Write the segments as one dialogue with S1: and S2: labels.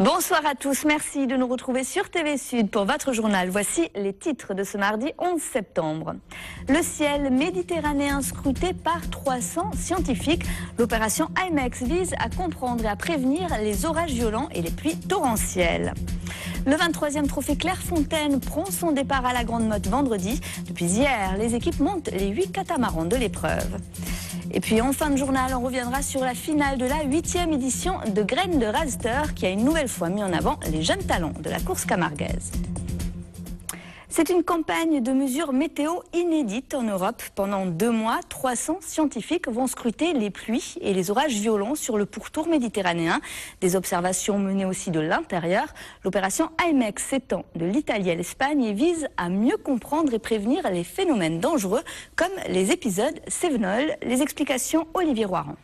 S1: Bonsoir à tous, merci de nous retrouver sur TV Sud pour votre journal. Voici les titres de ce mardi 11 septembre. Le ciel méditerranéen scruté par 300 scientifiques. L'opération IMEX vise à comprendre et à prévenir les orages violents et les pluies torrentielles. Le 23e trophée Clairefontaine prend son départ à la Grande Motte vendredi. Depuis hier, les équipes montent les 8 catamarans de l'épreuve. Et puis en fin de journal, on reviendra sur la finale de la 8e édition de Graines de Raster qui a une nouvelle fois mis en avant les jeunes talents de la course camarguaise. C'est une campagne de mesures météo inédite en Europe. Pendant 2 mois, 300 scientifiques vont scruter les pluies et les orages violents sur le pourtour méditerranéen. Des observations menées aussi de l'intérieur. L'opération IMEX s'étend de l'Italie à l'Espagne et vise à mieux comprendre et prévenir les phénomènes dangereux comme les épisodes cévenols. Les explications, Olivier Roiran.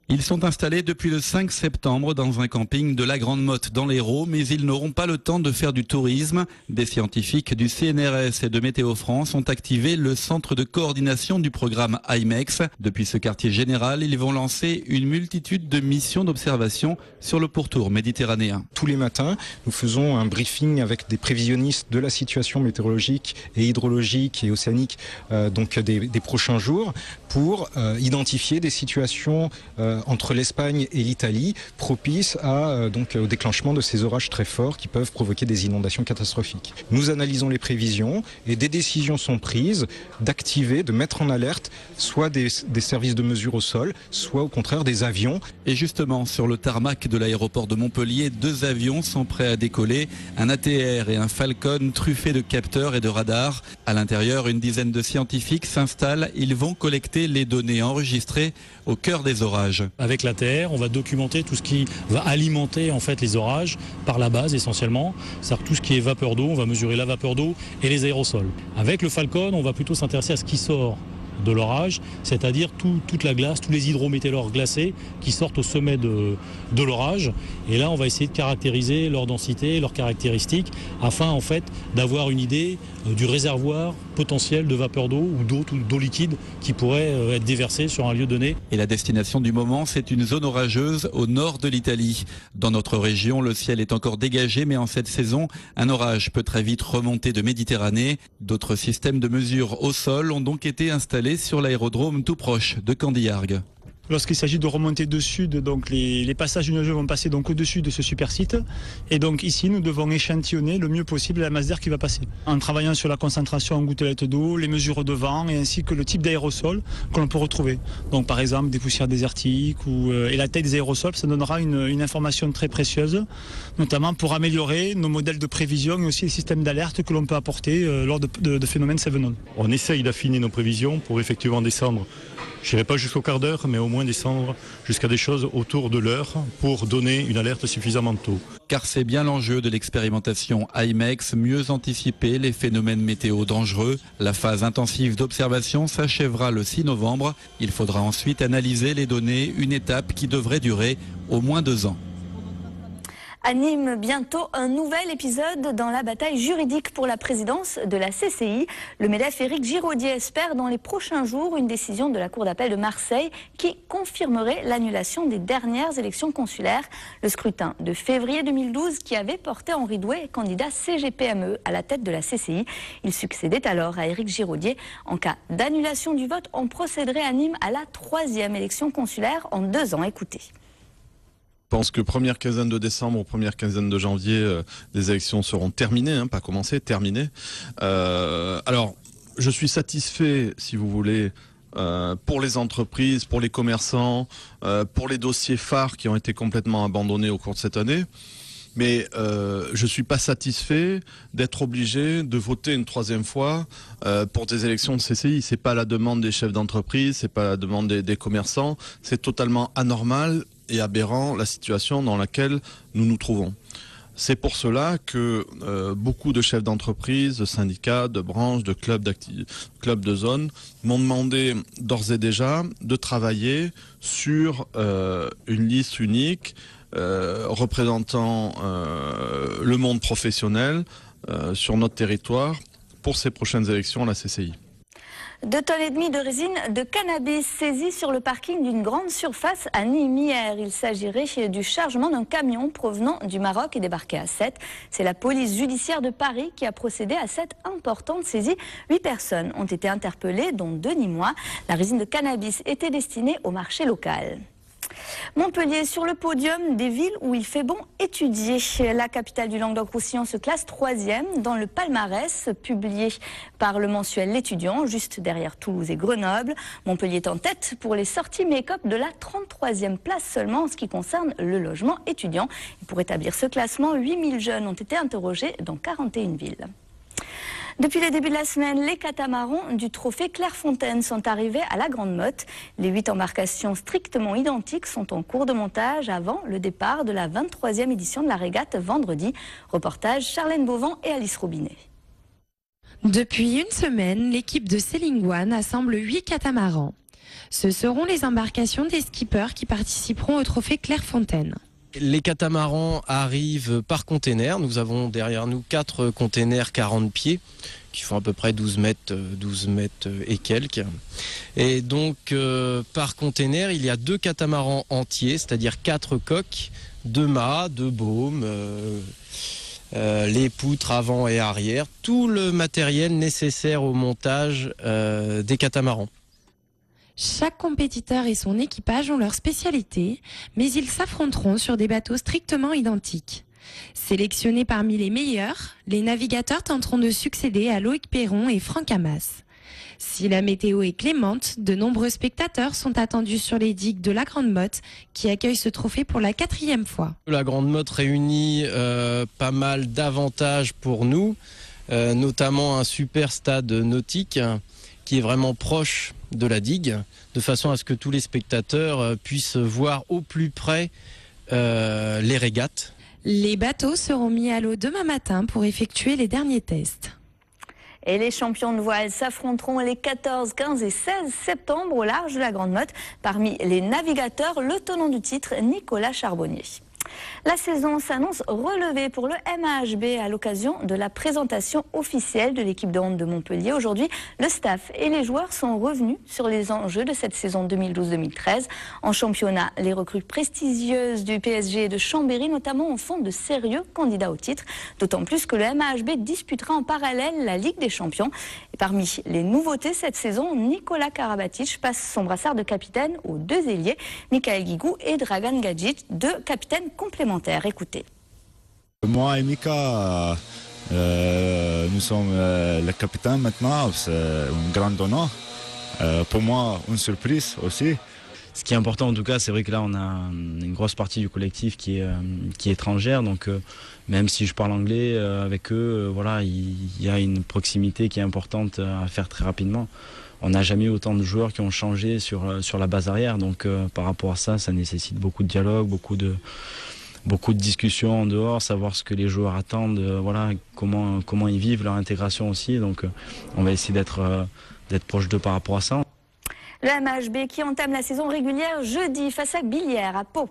S2: Ils sont installés depuis le 5 septembre dans un camping de la Grande Motte dans l'Hérault, mais ils n'auront pas le temps de faire du tourisme. Des scientifiques du CNRS et de Météo France ont activé le centre de coordination du programme IMEX. Depuis ce quartier général, ils vont lancer une multitude de missions d'observation sur le pourtour méditerranéen.
S3: Tous les matins, nous faisons un briefing avec des prévisionnistes de la situation météorologique et hydrologique et océanique des prochains jours pour identifier des situations entre l'Espagne et l'Italie, propice au déclenchement de ces orages très forts qui peuvent provoquer des inondations catastrophiques. Nous analysons les prévisions et des décisions sont prises d'activer, de mettre en alerte soit des services de mesure au sol, soit au contraire des avions.
S2: Et justement, sur le tarmac de l'aéroport de Montpellier, 2 avions sont prêts à décoller, un ATR et un Falcon truffés de capteurs et de radars. À l'intérieur, une dizaine de scientifiques s'installent. Ils vont collecter les données enregistrées au cœur des orages.
S4: Avec l'ATR, on va documenter tout ce qui va alimenter en fait les orages par la base essentiellement. C'est-à-dire tout ce qui est vapeur d'eau, on va mesurer la vapeur d'eau et les aérosols. Avec le Falcon, on va plutôt s'intéresser à ce qui sort de l'orage, c'est-à-dire toute la glace, tous les hydrométéores glacés qui sortent au sommet de l'orage. Et là, on va essayer de caractériser leur densité, leurs caractéristiques, afin en fait d'avoir une idée du réservoir potentiel de vapeur d'eau ou d'eau liquide qui pourrait être déversée sur un lieu donné.
S2: Et la destination du moment, c'est une zone orageuse au nord de l'Italie. Dans notre région, le ciel est encore dégagé, mais en cette saison, un orage peut très vite remonter de Méditerranée. D'autres systèmes de mesure au sol ont donc été installés sur l'aérodrome tout proche de Candiargues.
S5: Lorsqu'il s'agit de remonter de sud, donc les passages nuageux vont passer donc au-dessus de ce super site. Et donc ici, nous devons échantillonner le mieux possible la masse d'air qui va passer. En travaillant sur la concentration en gouttelettes d'eau, les mesures de vent et ainsi que le type d'aérosol que l'on peut retrouver. Donc par exemple des poussières désertiques et la taille des aérosols, ça donnera une information très précieuse, notamment pour améliorer nos modèles de prévision et aussi les systèmes d'alerte que l'on peut apporter lors de phénomènes cévenols.
S6: On essaye d'affiner nos prévisions pour effectivement descendre, je n'irai pas jusqu'au quart d'heure, mais au moins descendre jusqu'à des choses autour de l'heure pour donner une alerte suffisamment tôt.
S2: Car c'est bien l'enjeu de l'expérimentation IMEX, mieux anticiper les phénomènes météo dangereux. La phase intensive d'observation s'achèvera le 6 novembre. Il faudra ensuite analyser les données, une étape qui devrait durer au moins 2 ans.
S1: À Nîmes, bientôt un nouvel épisode dans la bataille juridique pour la présidence de la CCI. Le MEDEF Éric Giraudier espère dans les prochains jours une décision de la Cour d'appel de Marseille qui confirmerait l'annulation des dernières élections consulaires. Le scrutin de février 2012 qui avait porté Henri Douai, candidat CGPME à la tête de la CCI. Il succédait alors à Éric Giraudier. En cas d'annulation du vote, on procéderait à Nîmes à la 3e élection consulaire en 2 ans. Écoutez.
S7: Je pense que première quinzaine de décembre ou première quinzaine de janvier, les élections seront terminées, pas commencées, terminées. Alors, je suis satisfait, si vous voulez, pour les entreprises, pour les commerçants, pour les dossiers phares qui ont été complètement abandonnés au cours de cette année. Mais je ne suis pas satisfait d'être obligé de voter une 3e fois pour des élections de CCI. Ce n'est pas la demande des chefs d'entreprise, ce n'est pas la demande des commerçants. C'est totalement anormal et aberrant la situation dans laquelle nous nous trouvons. C'est pour cela que beaucoup de chefs d'entreprise, de syndicats, de branches, de clubs de zone m'ont demandé d'ores et déjà de travailler sur une liste unique représentant le monde professionnel sur notre territoire pour ces prochaines élections à la CCI.
S1: 2,5 tonnes de résine de cannabis saisie sur le parking d'une grande surface à Nîmes hier. Il s'agirait du chargement d'un camion provenant du Maroc et débarqué à Sète. C'est la police judiciaire de Paris qui a procédé à cette importante saisie. 8 personnes ont été interpellées, dont 2 Nîmois. La résine de cannabis était destinée au marché local. Montpellier sur le podium des villes où il fait bon étudier. La capitale du Languedoc-Roussillon se classe 3e dans le palmarès publié par le mensuel L'Étudiant, juste derrière Toulouse et Grenoble. Montpellier est en tête pour les sorties make-up de la 33e place seulement en ce qui concerne le logement étudiant. Et pour établir ce classement, 8000 jeunes ont été interrogés dans 41 villes. Depuis le début de la semaine, les catamarans du trophée Clairefontaine sont arrivés à la Grande Motte. Les 8 embarcations strictement identiques sont en cours de montage avant le départ de la 23e édition de la régate vendredi. Reportage Charlène Beauvant et Alice Robinet.
S8: Depuis une semaine, l'équipe de Sailing One assemble 8 catamarans. Ce seront les embarcations des skippers qui participeront au trophée Clairefontaine.
S9: Les catamarans arrivent par container. Nous avons derrière nous 4 containers 40 pieds qui font à peu près 12 mètres et quelques. Et donc par container, il y a 2 catamarans entiers, c'est-à-dire 4 coques, 2 mâts, 2 baumes, les poutres avant et arrière, tout le matériel nécessaire au montage des catamarans.
S8: Chaque compétiteur et son équipage ont leur spécialité, mais ils s'affronteront sur des bateaux strictement identiques. Sélectionnés parmi les meilleurs, les navigateurs tenteront de succéder à Loïc Perron et Franck Hamas. Si la météo est clémente, de nombreux spectateurs sont attendus sur les digues de la Grande Motte, qui accueille ce trophée pour la 4e fois.
S9: La Grande Motte réunit pas mal d'avantages pour nous, notamment un super stade nautique qui est vraiment proche de la digue, de façon à ce que tous les spectateurs puissent voir au plus près les régates.
S8: Les bateaux seront mis à l'eau demain matin pour effectuer les derniers tests.
S1: Et les champions de voile s'affronteront les 14, 15 et 16 septembre au large de la Grande Motte. Parmi les navigateurs, le tenant du titre, Nicolas Charbonnier. La saison s'annonce relevée pour le MAHB à l'occasion de la présentation officielle de l'équipe de hand de Montpellier. Aujourd'hui, le staff et les joueurs sont revenus sur les enjeux de cette saison 2012-2013. En championnat, les recrues prestigieuses du PSG et de Chambéry notamment en font de sérieux candidats au titre. D'autant plus que le MAHB disputera en parallèle la Ligue des Champions. Et parmi les nouveautés cette saison, Nicolas Karabatic passe son brassard de capitaine aux 2 ailiers, Michael Guigou et Dragan Gadjic, 2 capitaines complémentaires. Écoutez.
S10: Moi et Mika, nous sommes les capitaines maintenant. C'est un grand honneur. Pour moi, une surprise aussi.
S11: Ce qui est important en tout cas, c'est vrai que là on a une grosse partie du collectif qui est étrangère, donc même si je parle anglais avec eux, voilà, il y a une proximité qui est importante à faire très rapidement. On n'a jamais eu autant de joueurs qui ont changé sur la base arrière, donc par rapport à ça, ça nécessite beaucoup de dialogue, beaucoup de discussions en dehors, savoir ce que les joueurs attendent, voilà, comment ils vivent leur intégration aussi. Donc on va essayer d'être proche d'eux par rapport à ça.
S1: Le MAHB qui entame la saison régulière jeudi face à Billières à Pau.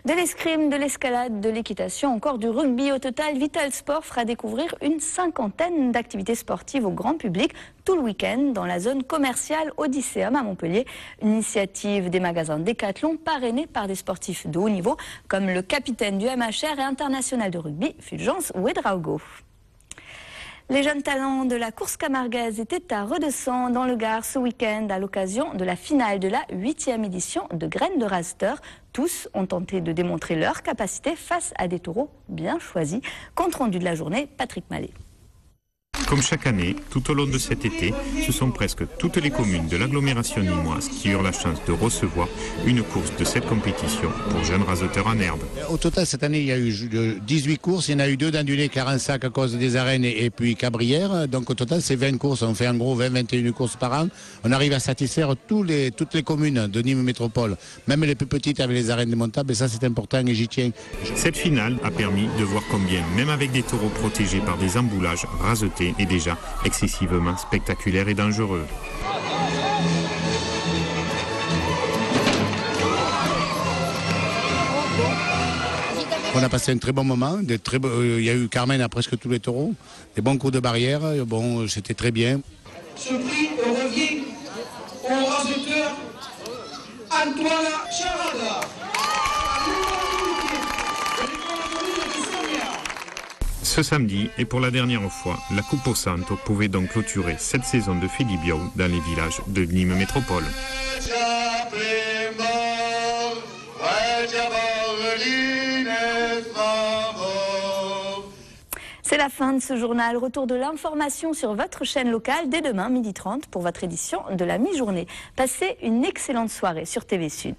S1: De l'escrime, de l'escalade, de l'équitation, encore du rugby. Au total, Vital Sport fera découvrir une 50aine d'activités sportives au grand public tout le week-end dans la zone commerciale Odysseum à Montpellier. Une initiative des magasins Decathlon parrainée par des sportifs de haut niveau comme le capitaine du MHR et international de rugby, Fulgence Ouedraogo. Les jeunes talents de la course camarguaise étaient à Redescend dans le Gard ce week-end à l'occasion de la finale de la 8e édition de Graines de Raster. Tous ont tenté de démontrer leur capacité face à des taureaux bien choisis. Compte rendu de la journée, Patrick Mallet.
S12: Comme chaque année, tout au long de cet été, ce sont presque toutes les communes de l'agglomération nîmoise qui eurent la chance de recevoir une course de cette compétition pour jeunes raseteurs en herbe.
S13: Au total, cette année, il y a eu 18 courses. Il y en a eu 2 d'Andulé, Carensac à cause des arènes et puis Cabrières. Donc au total, c'est 20 courses. On fait en gros 20-21 courses par an. On arrive à satisfaire toutes les communes de Nîmes Métropole, même les plus petites avec les arènes démontables. Et ça, c'est important et j'y tiens.
S12: Cette finale a permis de voir combien, même avec des taureaux protégés par des emboulages, rasetés est déjà excessivement spectaculaire et dangereux.
S13: On a passé un très bon moment. Il y a eu Carmen à presque tous les taureaux. Des bons coups de barrière. Bon, c'était très bien.
S14: Ce prix revient Antoine Charada.
S12: Ce samedi, et pour la dernière fois, la Coupe au Santo pouvait donc clôturer cette saison de Filibio dans les villages de Nîmes Métropole.
S1: C'est la fin de ce journal. Retour de l'information sur votre chaîne locale dès demain, 12h30, pour votre édition de la mi-journée. Passez une excellente soirée sur TV Sud.